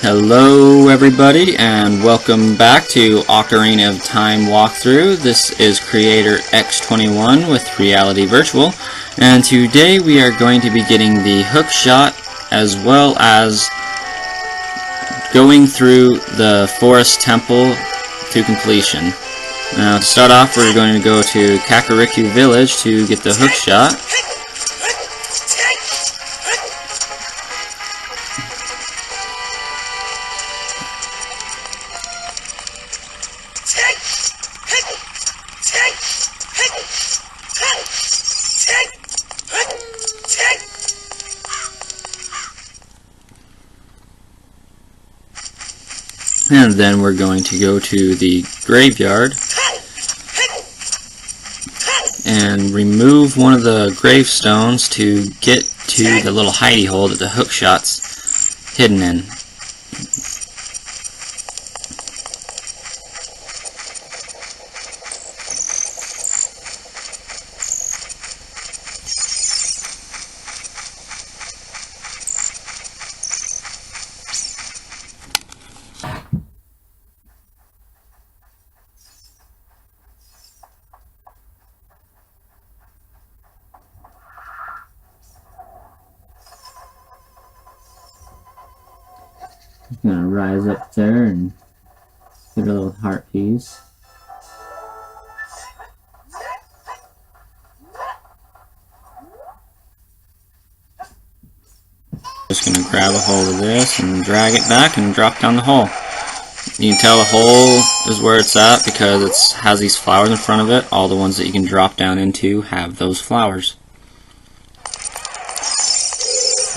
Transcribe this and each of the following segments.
Hello everybody and welcome back to Ocarina of Time walkthrough. This is creator X21 with Reality Virtual, and today we are going to be getting the Hookshot as well as going through the Forest Temple to completion. Now to start off, we're going to go to Kakariko Village to get the Hookshot. And then we're going to go to the graveyard and remove one of the gravestones to get to the little hidey hole that the hookshot's hidden in. I'm gonna rise up there and get a little heart piece. Just gonna grab a hold of this and drag it back and drop down the hole. You can tell the hole is where it's at because it has these flowers in front of it. All the ones that you can drop down into have those flowers.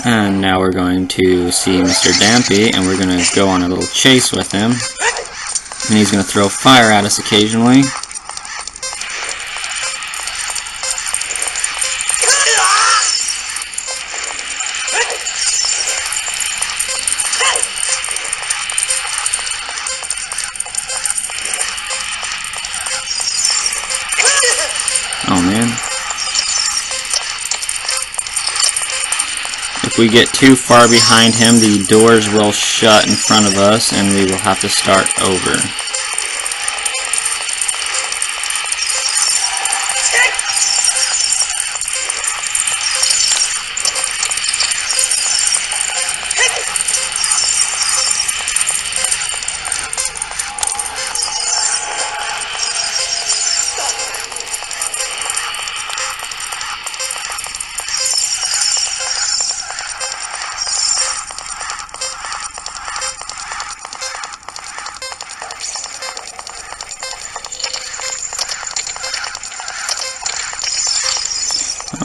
And now we're going to see Mr. Dampy, and we're going to go on a little chase with him. And he's going to throw fire at us occasionally. Oh man. If we get too far behind him, the doors will shut in front of us and we will have to start over.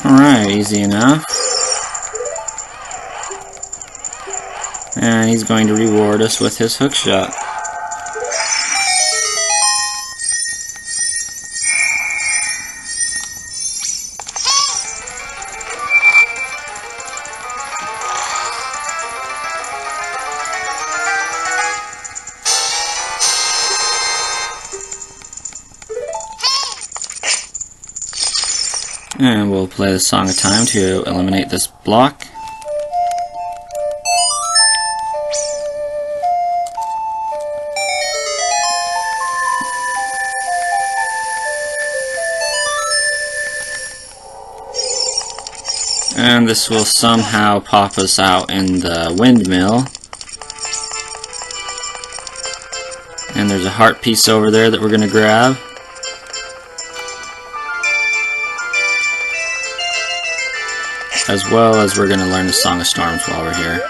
Alright, easy enough. And he's going to reward us with his hookshot. And we'll play the Song of Time to eliminate this block. And this will somehow pop us out in the windmill. And there's a heart piece over there that we're going to grab. As well as we're going to learn the Song of Storms while we're here.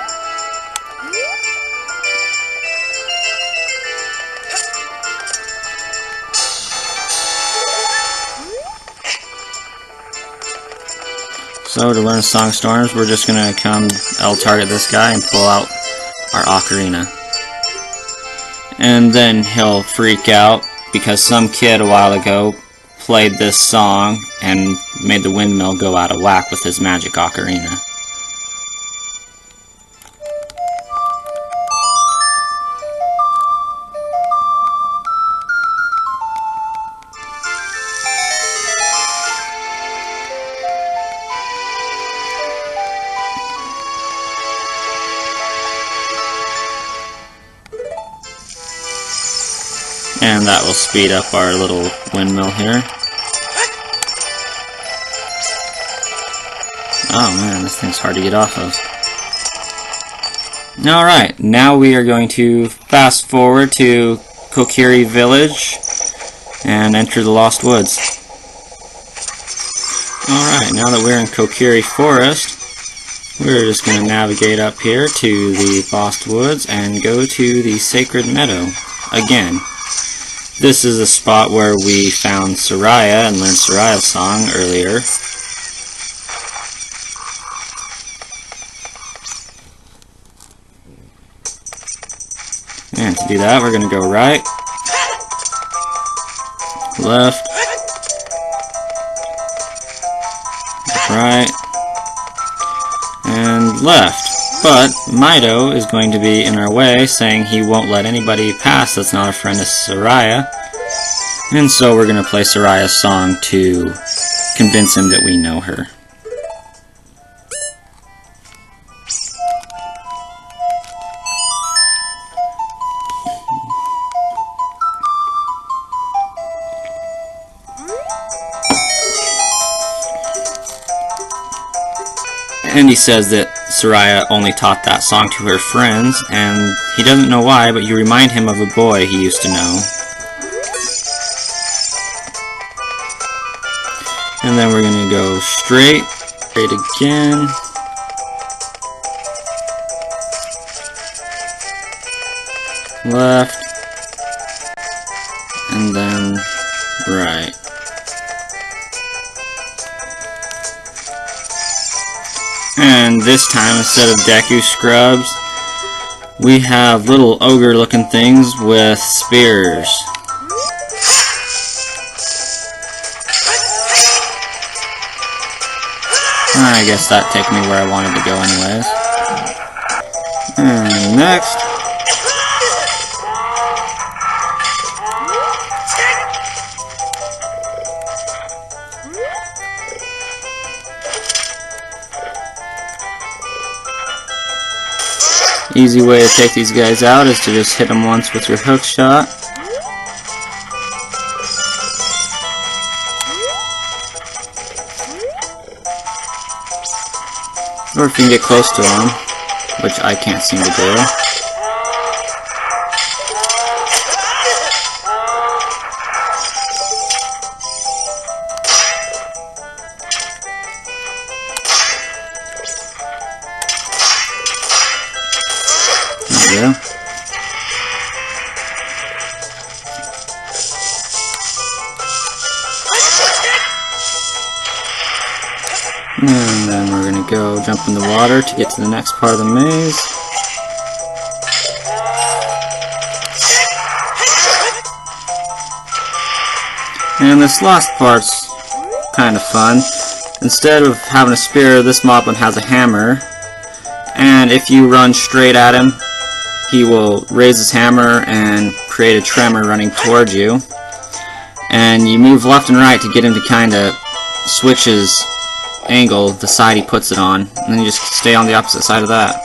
So to learn the Song of Storms, we're just going to come L-target this guy and pull out our ocarina. And then he'll freak out because some kid a while ago played this song and made the windmill go out of whack with his magic ocarina. And that will speed up our little windmill here. Oh man, this thing's hard to get off of. Alright, now we are going to fast forward to Kokiri Village and enter the Lost Woods. Alright, now that we're in Kokiri Forest, we're just going to navigate up here to the Lost Woods and go to the Sacred Meadow again. This is a spot where we found Soraya and learned Soraya's song earlier. And to do that, we're going to go right, left, right, and left. But Mido is going to be in our way, saying he won't let anybody pass that's not a friend of Soraya. And so we're going to play Soraya's song to convince him that we know her. And he says that Soraya only taught that song to her friends, and he doesn't know why, but you remind him of a boy he used to know. And then we're going to go straight again. Left. And then right. And this time, instead of Deku scrubs, we have little ogre looking things with spears. I guess that took me where I wanted to go anyways. And next, easy way to take these guys out is to just hit them once with your hookshot. Or if you can get close to them, which I can't seem to do. There we go. And then we're going to go jump in the water to get to the next part of the maze. And this last part's kind of fun. Instead of having a spear, this moblin has a hammer. And if you run straight at him, he will raise his hammer and create a tremor running towards you. And you move left and right to get him to kind of switch his angle, the side he puts it on, and then you just stay on the opposite side of that.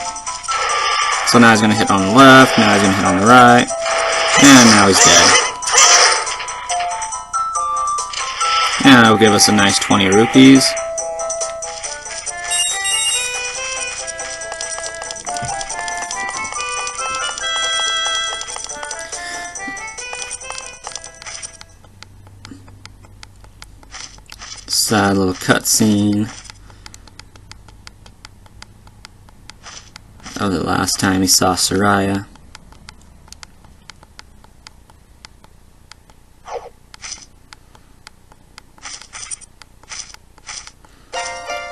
So now he's going to hit on the left, now he's going to hit on the right, and now he's dead. And that'll give us a nice 20 rupees. Sad little cutscene of the last time he saw Soraya.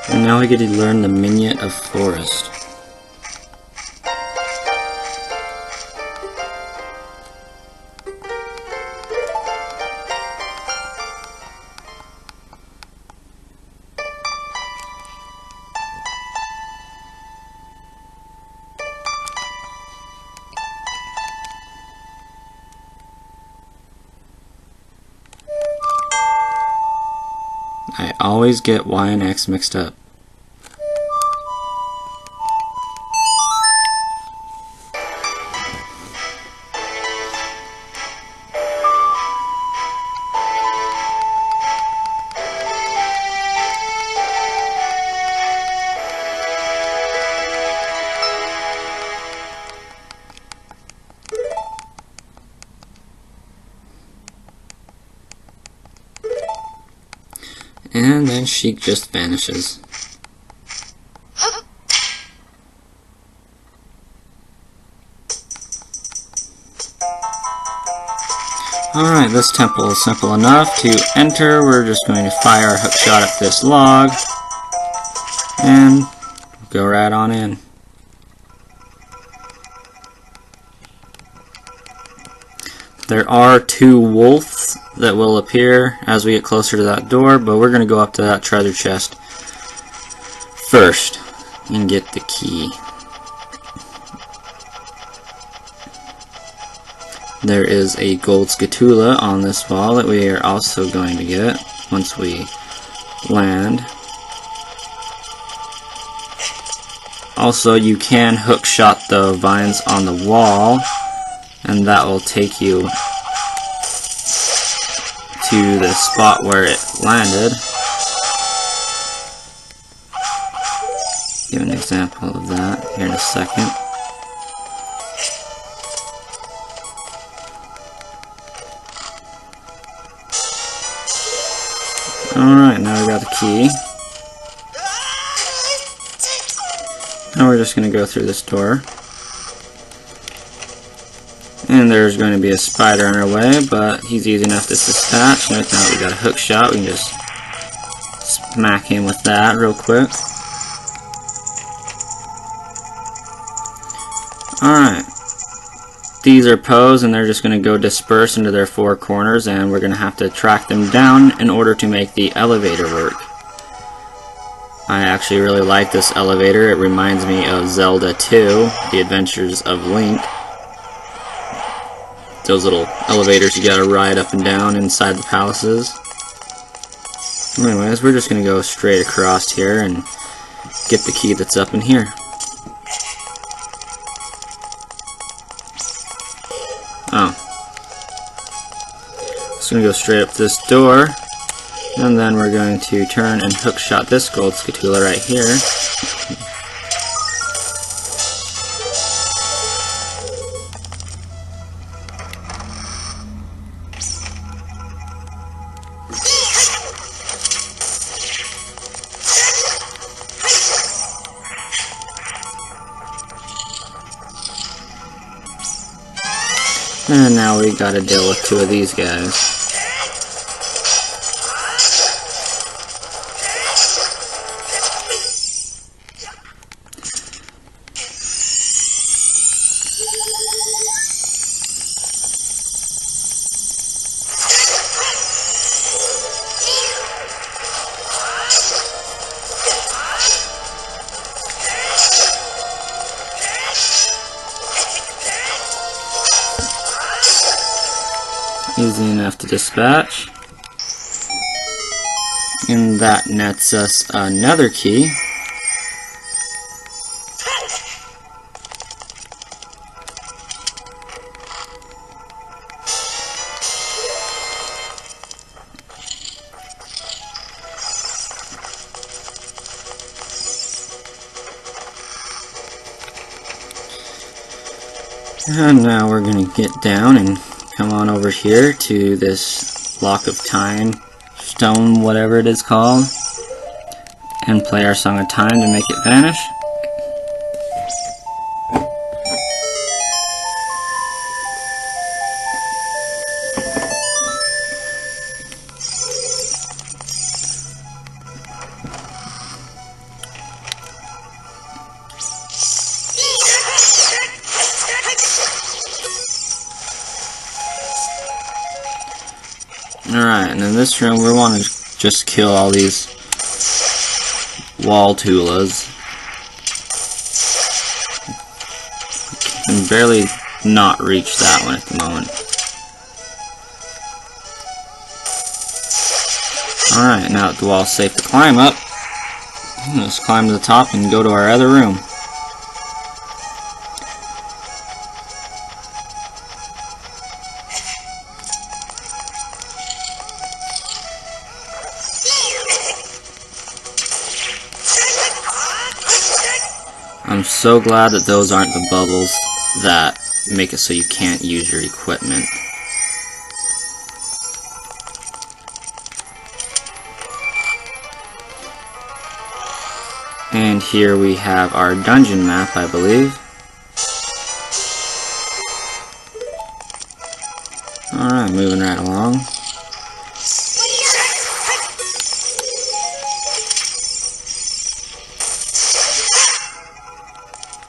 And now we get to learn the Minyat of Forest. I always get Y and X mixed up. and Sheik just vanishes. Alright, this temple is simple enough to enter. We're just going to fire our hookshot at this log and go right on in. There are 2 wolves that will appear as we get closer to that door, but we're going to go up to that treasure chest first and get the key. There is a gold scatula on this wall that we are also going to get once we land. Also, you can hookshot the vines on the wall, and that will take you to the spot where it landed. Give an example of that here in a second. Alright, now we got the key. Now we're just going to go through this door. And there's going to be a spider in our way, but he's easy enough to dispatch. Now that we got a hook shot, we can just smack him with that real quick. Alright. These are Poes, and they're just going to go disperse into their 4 corners, and we're going to have to track them down in order to make the elevator work. I actually really like this elevator. It reminds me of Zelda 2, The Adventures of Link. Those little elevators you gotta ride up and down inside the palaces. Anyways, we're just gonna go straight across here and get the key that's up in here. Oh. Just gonna go straight up this door, and then we're going to turn and hookshot this gold scatula right here. And now we gotta deal with 2 of these guys. Easy enough to dispatch. And that nets us another key. And now we're going to get down and come on over here to this block of time, stone, whatever it is called, and play our Song of Time to make it vanish. Alright, and in this room we want to just kill all these wall tulas. And barely not reach that one at the moment. Alright, now that the wall's safe to climb up, let's climb to the top and go to our other room. I'm so glad that those aren't the bubbles that make it so you can't use your equipment. And here we have our dungeon map, I believe. Alright, moving right along.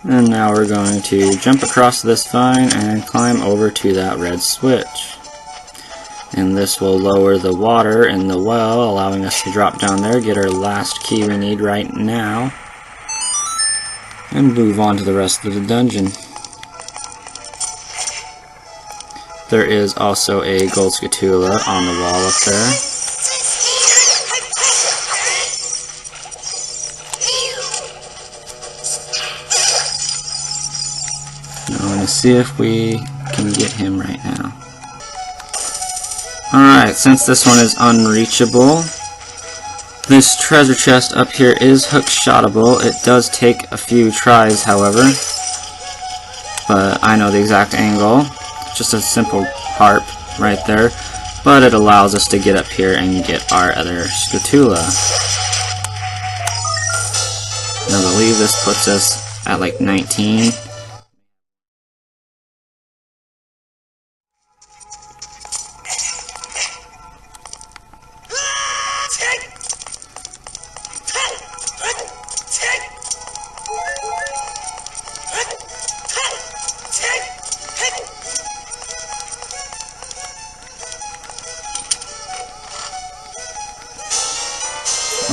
And now we're going to jump across this vine and climb over to that red switch. And this will lower the water in the well, allowing us to drop down there, get our last key we need right now, and move on to the rest of the dungeon. There is also a gold scatula on the wall up there. Now I'm going to see if we can get him right now. Alright, since this one is unreachable, this treasure chest up here is hookshotable. It does take a few tries, however, but I know the exact angle. Just a simple harp right there, but it allows us to get up here and get our other scatula. And I believe this puts us at like 19.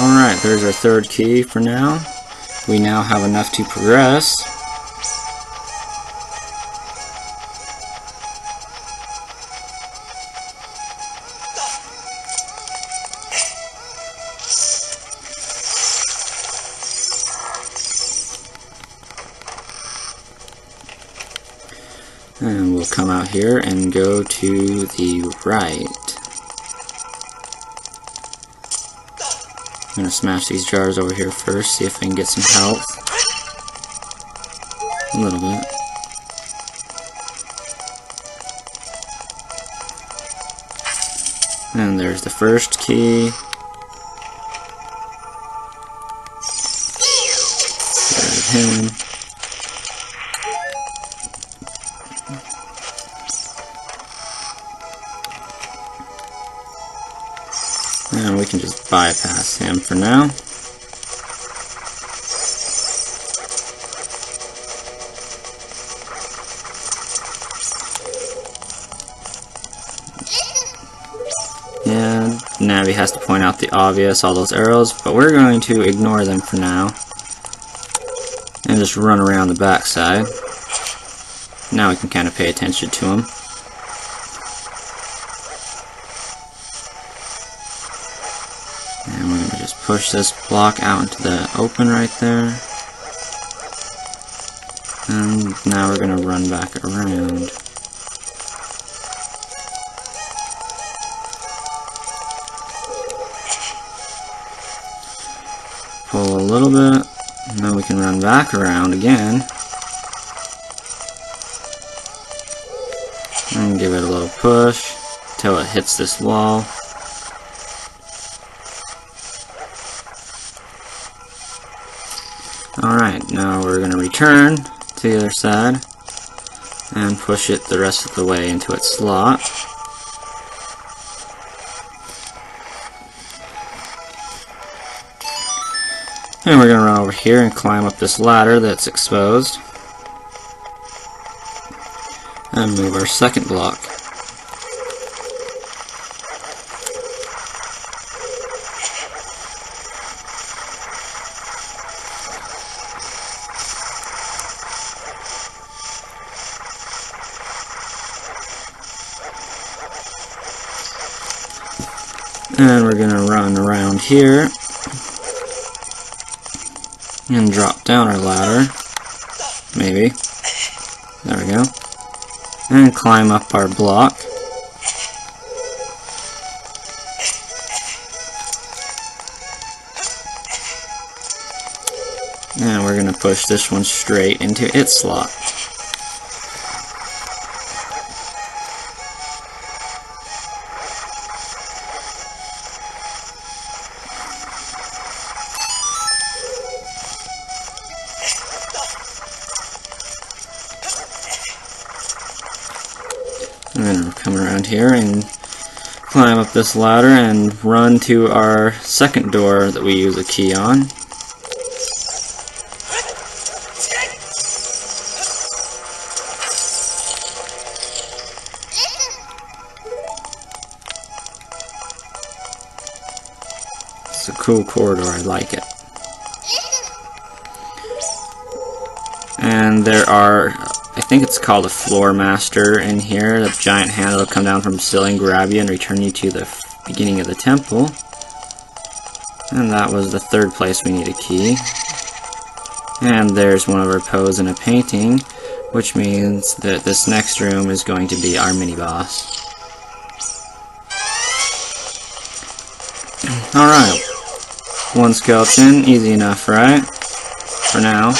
Alright, there's our third key for now. We now have enough to progress. And we'll come out here and go to the right. I'm going to smash these jars over here first, see if I can get some health. A little bit. And there's the first key. There's him. And we can just bypass him for now. Yeah, Navi has to point out the obvious, all those arrows, but we're going to ignore them for now. And just run around the backside. Now we can kind of pay attention to him. And we're going to just push this block out into the open right there. And now we're going to run back around. Pull a little bit, and then we can run back around again. And give it a little push until it hits this wall. Alright, now we're going to return to the other side and push it the rest of the way into its slot. And we're going to run over here and climb up this ladder that's exposed. And move our second block. And we're going to run around here and drop down our ladder. Maybe. There we go. And climb up our block. And we're going to push this one straight into its slot. And come around here and climb up this ladder and run to our second door that we use a key on. It's a cool corridor, I like it. And there are, I think it's called a floor master in here. The giant hand will come down from the ceiling, grab you, and return you to the beginning of the temple. And that was the third place we need a key. And there's one of our pose in a painting, which means that this next room is going to be our mini-boss. Alright. One skeleton, easy enough, right? For now.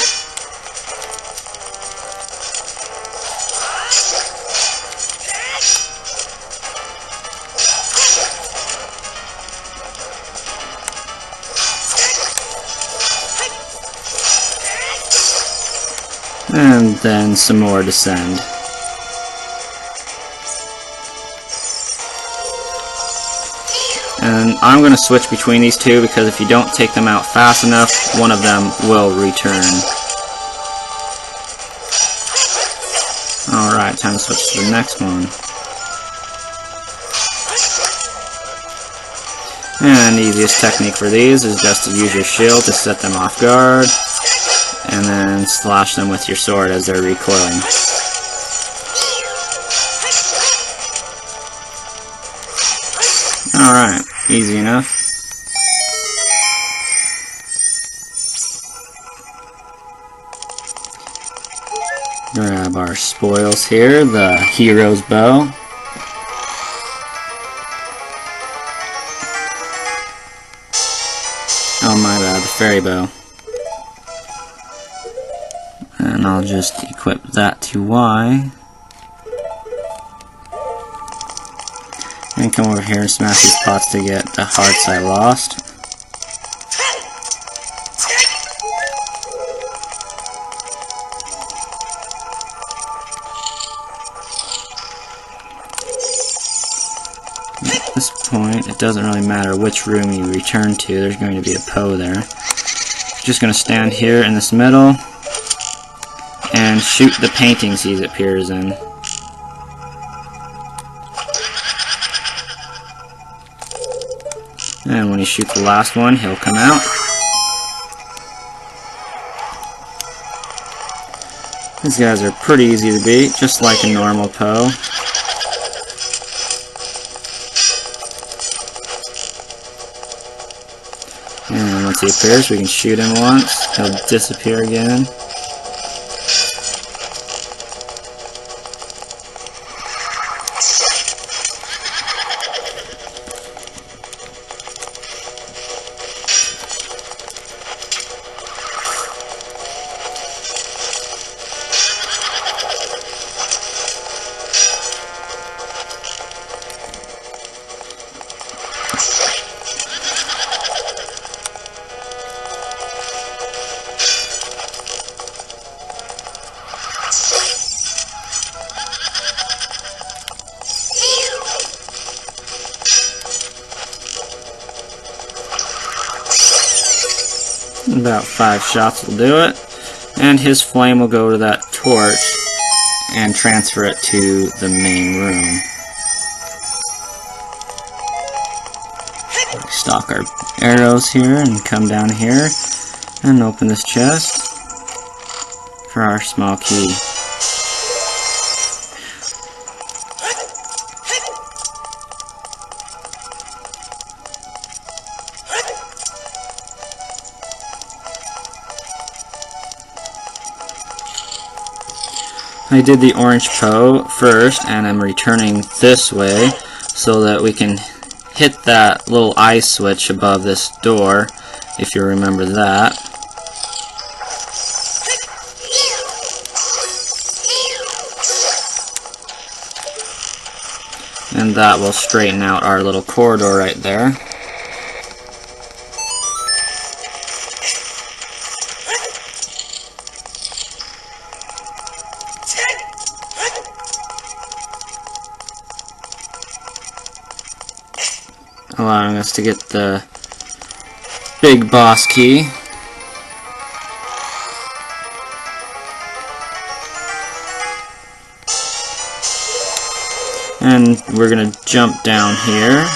And then some more descend. And I'm going to switch between these two because if you don't take them out fast enough, one of them will return. Alright, time to switch to the next one. And the easiest technique for these is just to use your shield to set them off guard, and then slash them with your sword as they're recoiling. Alright, easy enough. Grab our spoils here, the hero's bow. Oh my bad, the fairy bow. And I'll just equip that to Y. And come over here and smash these pots to get the hearts I lost. At this point, it doesn't really matter which room you return to, there's going to be a Poe there. You're just going to stand here in this middle and shoot the paintings he appears in. And when you shoot the last one, he'll come out. These guys are pretty easy to beat, just like a normal Poe. And once he appears, we can shoot him once. He'll disappear again. About 5 shots will do it, and his flame will go to that torch and transfer it to the main room. Stock our arrows here and come down here and open this chest for our small key. I did the orange Poe first, and I'm returning this way so that we can hit that little eye switch above this door, if you remember that. And that will straighten out our little corridor right there. allowing us to get the big boss key. And we're gonna jump down here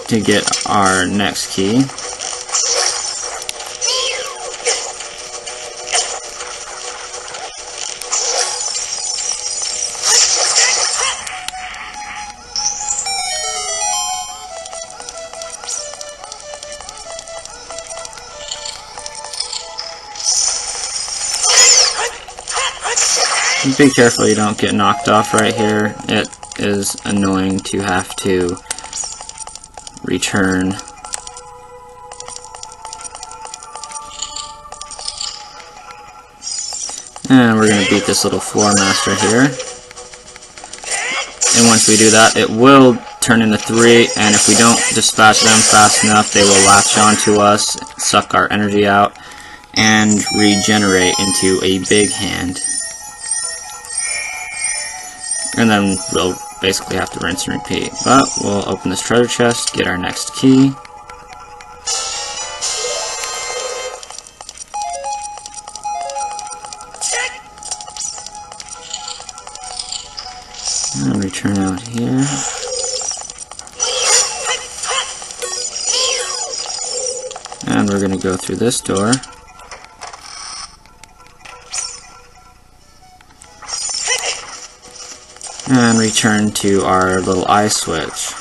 to get our next key. Be careful you don't get knocked off right here. It is annoying to have to return. And we're going to beat this little floor master here. And once we do that, it will turn into 3, and if we don't dispatch them fast enough, they will latch onto us, suck our energy out, and regenerate into a big hand. And then we'll basically have to rinse and repeat. But we'll open this treasure chest, get our next key. And return out here. And we're going to go through this door. And return to our little eye switch.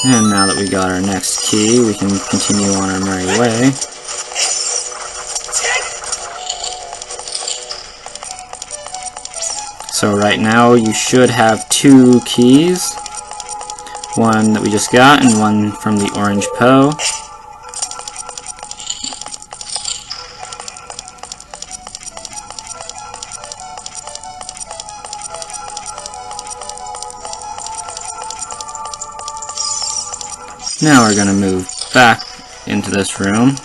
And now that we got our next key, we can continue on our merry way. So right now you should have 2 keys. One that we just got and one from the orange Poe. Now we're going to move back into this room.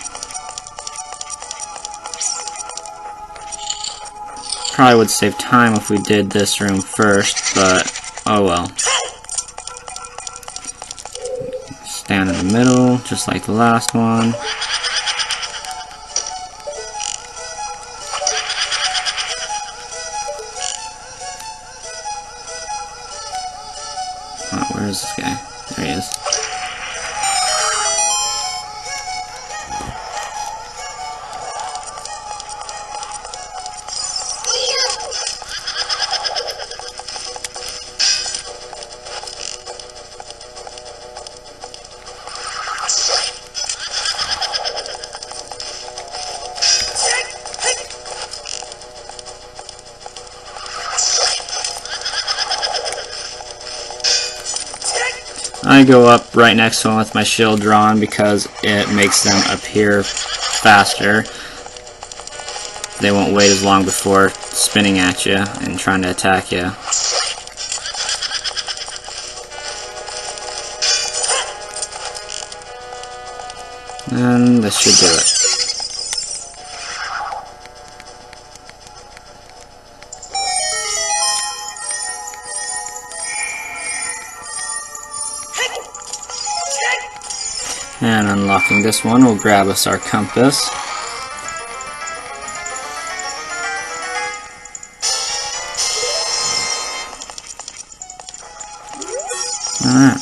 Probably would save time if we did this room first, but oh well. Stand in the middle, just like the last one. Oh, where is this guy? There he is. I go up right next to them with my shield drawn because it makes them appear faster. They won't wait as long before spinning at you and trying to attack you. And this should do it. And unlocking this one will grab us our compass. Alright.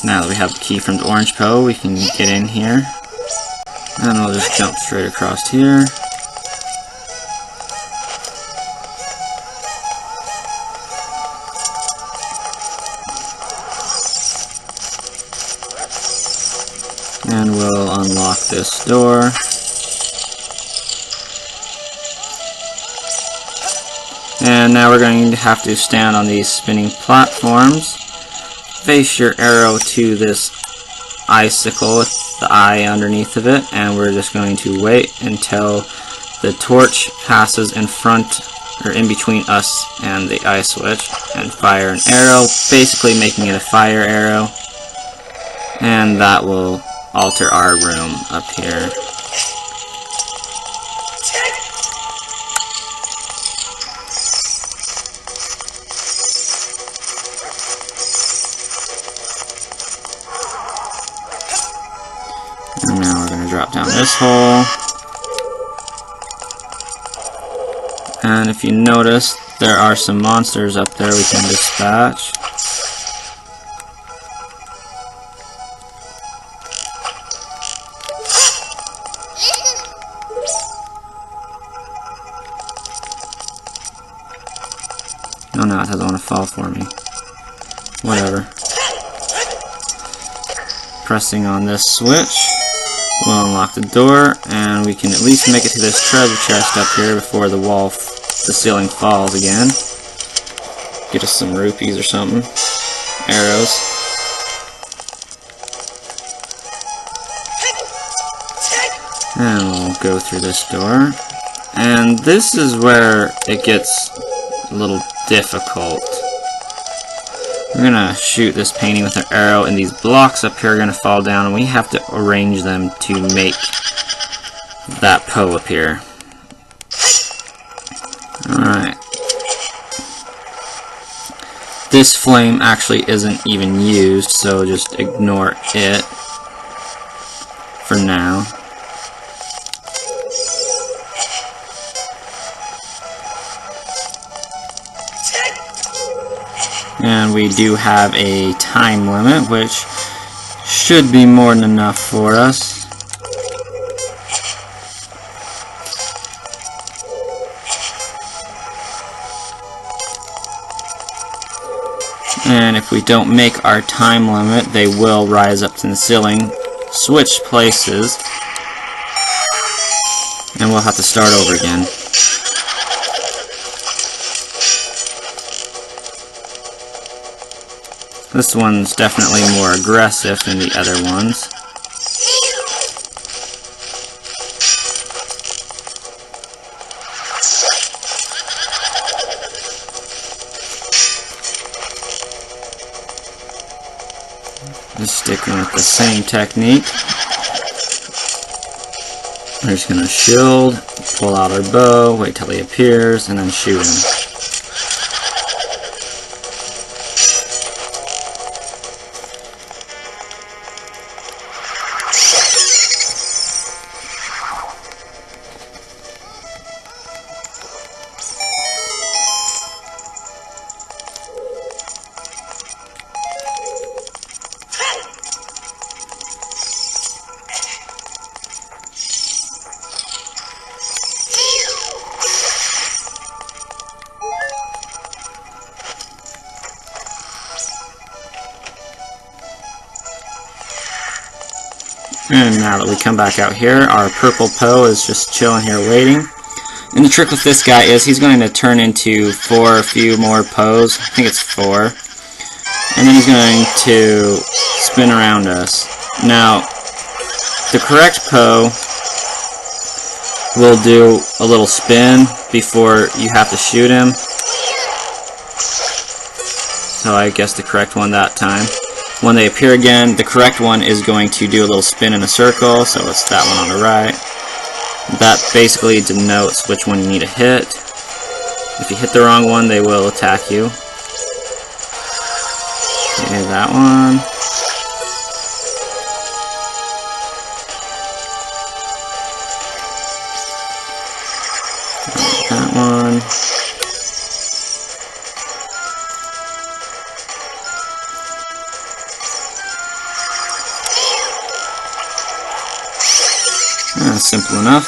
Now that we have the key from the orange Poe, we can get in here. And we'll just jump straight across here. this door. And now we're going to have to stand on these spinning platforms. Face your arrow to this icicle with the eye underneath of it, and we're just going to wait until the torch passes in front or in between us and the eye switch, and fire an arrow, basically making it a fire arrow, and that will alter our room up here. And now we're going to drop down this hole. And if you notice, there are some monsters up there we can dispatch. Oh no, it doesn't want to fall for me. Whatever. Pressing on this switch will unlock the door, and we can at least make it to this treasure chest up here before the ceiling falls again. Get us some rupees or something. Arrows. And we'll go through this door. And this is where it gets a little difficult. We're gonna shoot this painting with our arrow, and these blocks up here are gonna fall down, and we have to arrange them to make that Poe appear. Alright. This flame actually isn't even used, so just ignore it for now. And we do have a time limit, which should be more than enough for us. And if we don't make our time limit, they will rise up to the ceiling, switch places, and we'll have to start over again. This one's definitely more aggressive than the other ones. Just sticking with the same technique. We're just going to shield, pull out our bow, wait till he appears, and then shoot him. And now that we come back out here, our purple Poe is just chilling here waiting. And the trick with this guy is he's going to turn into a few more Poes. I think it's 4. And then he's going to spin around us. Now, the correct Poe will do a little spin before you have to shoot him. So I guess the correct one that time. When they appear again, the correct one is going to do a little spin in a circle, so it's that one on the right. That basically denotes which one you need to hit. If you hit the wrong one, they will attack you. Okay, that one. That one. Simple enough.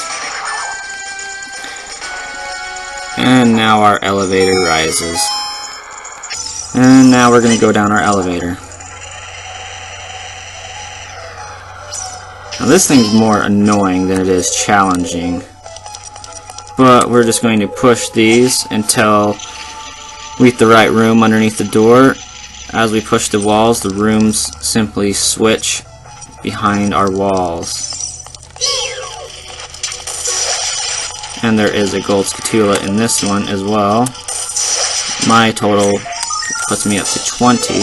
And now our elevator rises. And now we're going to go down our elevator. Now this thing's more annoying than it is challenging, but we're just going to push these until we hit the right room underneath the door. As we push the walls, the rooms simply switch behind our walls. And there is a gold scatula in this one as well. My total puts me up to 20.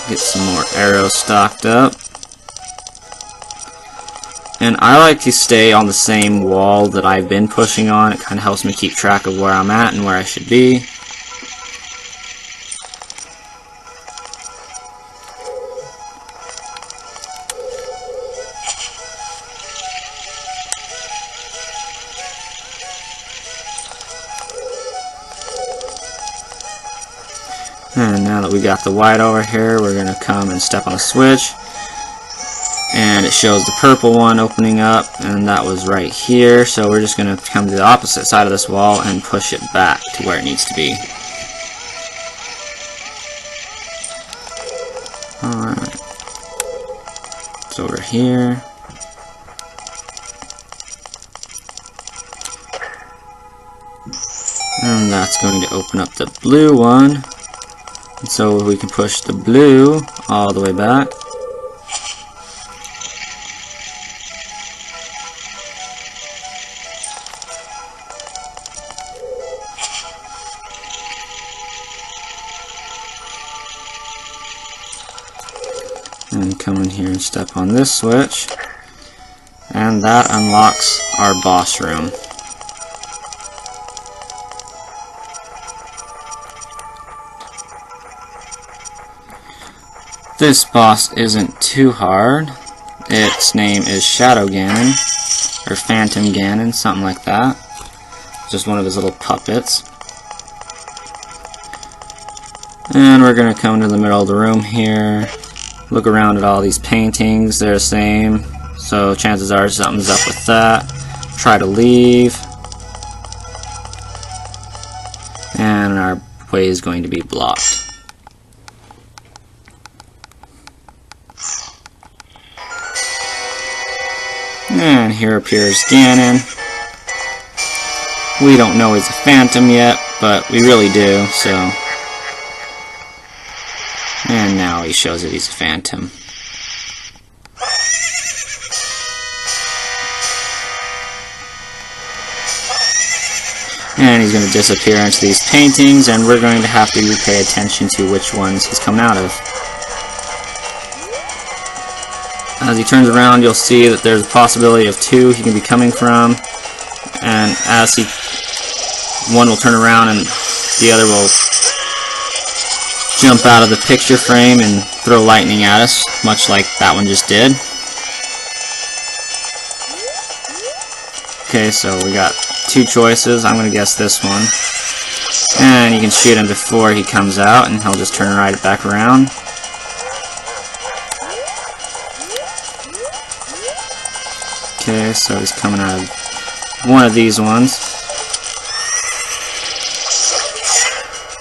Get some more arrows stocked up. And I like to stay on the same wall that I've been pushing on. It kind of helps me keep track of where I'm at and where I should be. And now that we got the white over here, we're going to come and step on a switch. And it shows the purple one opening up, and that was right here. So we're just going to come to the opposite side of this wall and push it back to where it needs to be. Alright. It's over here. And that's going to open up the blue one. And so we can push the blue all the way back. And come in here and step on this switch. And that unlocks our boss room. This boss isn't too hard. Its name is Shadow Ganon, or Phantom Ganon, something like that. Just one of his little puppets. And we're going to come to the middle of the room here, look around at all these paintings. They're the same, so chances are something's up with that. Try to leave. And our way is going to be blocked. And here appears Ganon. We don't know he's a phantom yet, but we really do, so. And now he shows that he's a phantom. And he's going to disappear into these paintings, and we're going to have to pay attention to which ones he's coming out of. As he turns around, you'll see that there's a possibility of two he can be coming from, and as one will turn around and the other will jump out of the picture frame and throw lightning at us, much like that one just did. Okay, so we got two choices. I'm going to guess this one. And you can shoot him before he comes out, and he'll just turn right back around. Okay, so he's coming out of one of these ones.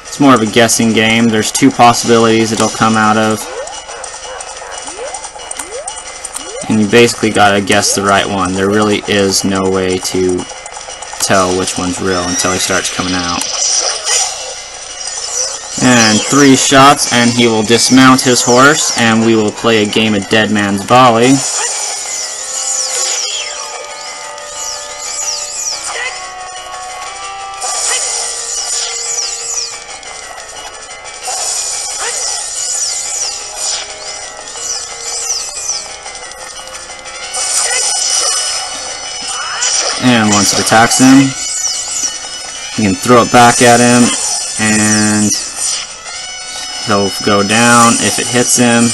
It's more of a guessing game. There's two possibilities it'll come out of. And you basically gotta guess the right one. There really is no way to tell which one's real until he starts coming out. And 3 shots and he will dismount his horse, and we will play a game of Dead Man's Volley. And once it attacks him, you can throw it back at him, and he'll go down if it hits him,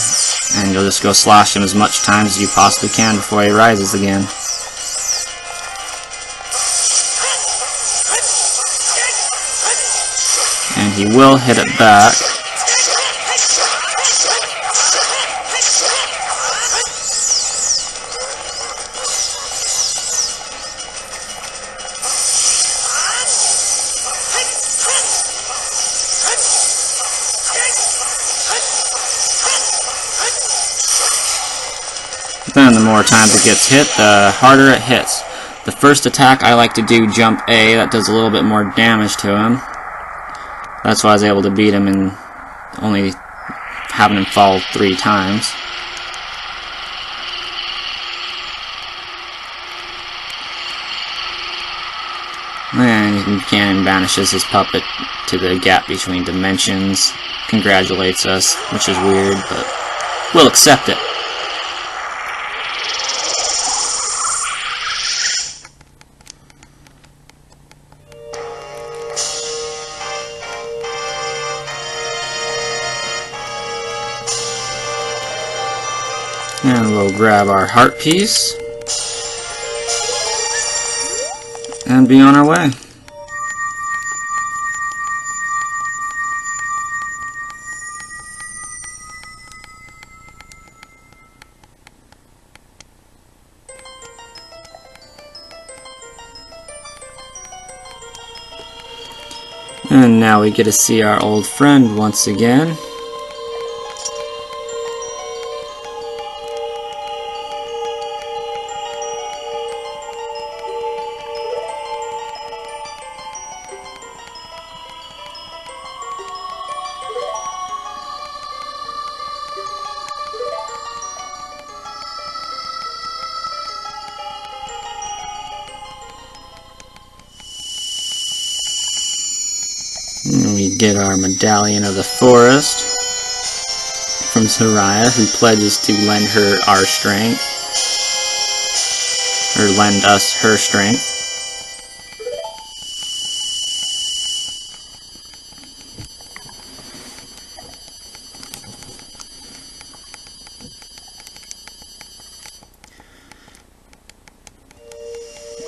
and you'll just go slash him as much times as you possibly can before he rises again. And he will hit it back. And the more times it gets hit, the harder it hits. The first attack I like to do jump A, that does a little bit more damage to him. That's why I was able to beat him in only having him fall 3 times. And Ganon banishes his puppet to the gap between dimensions. Congratulates us, which is weird, but we'll accept it. And we'll grab our heart piece and be on our way. And now we get to see our old friend once again. And we get our Medallion of the Forest from Soraya, who pledges to lend her our strength, or lend us her strength.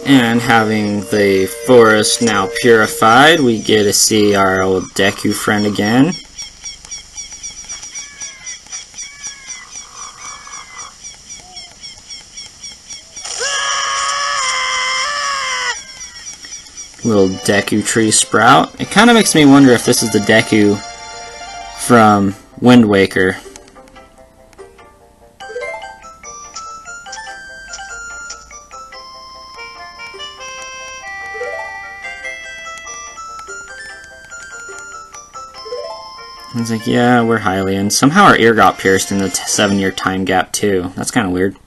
And having the forest now purified, we get to see our old Deku friend again. Little Deku tree sprout. It kind of makes me wonder if this is the Deku from Wind Waker. He's like, yeah, we're Hylian. Somehow our ear got pierced in the 7-year time gap, too. That's kind of weird.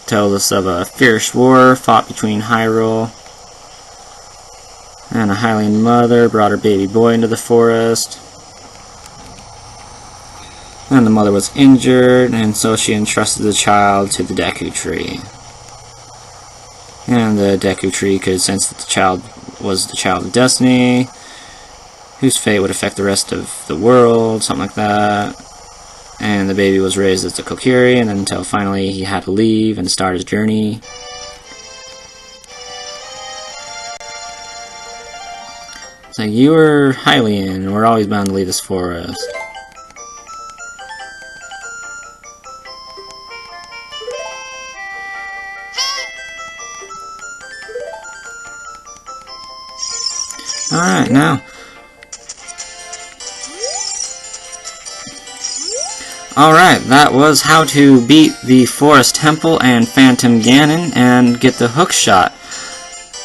Tells us of a fierce war fought between Hyrule and a Hylian mother brought her baby boy into the forest. And the mother was injured, and so she entrusted the child to the Deku Tree. And the Deku Tree could sense that the child was the child of destiny, whose fate would affect the rest of the world, something like that. And the baby was raised as a Kokiri, and then until finally he had to leave and start his journey. It's like, you were Hylian, and we're always bound to leave this forest. Alright, now. Alright, that was how to beat the Forest Temple and Phantom Ganon and get the Hookshot.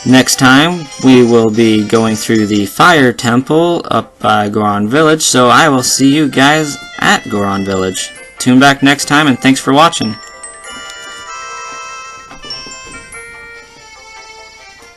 Next time, we will be going through the Fire Temple up by Goron Village, so I will see you guys at Goron Village. Tune back next time, and thanks for watching.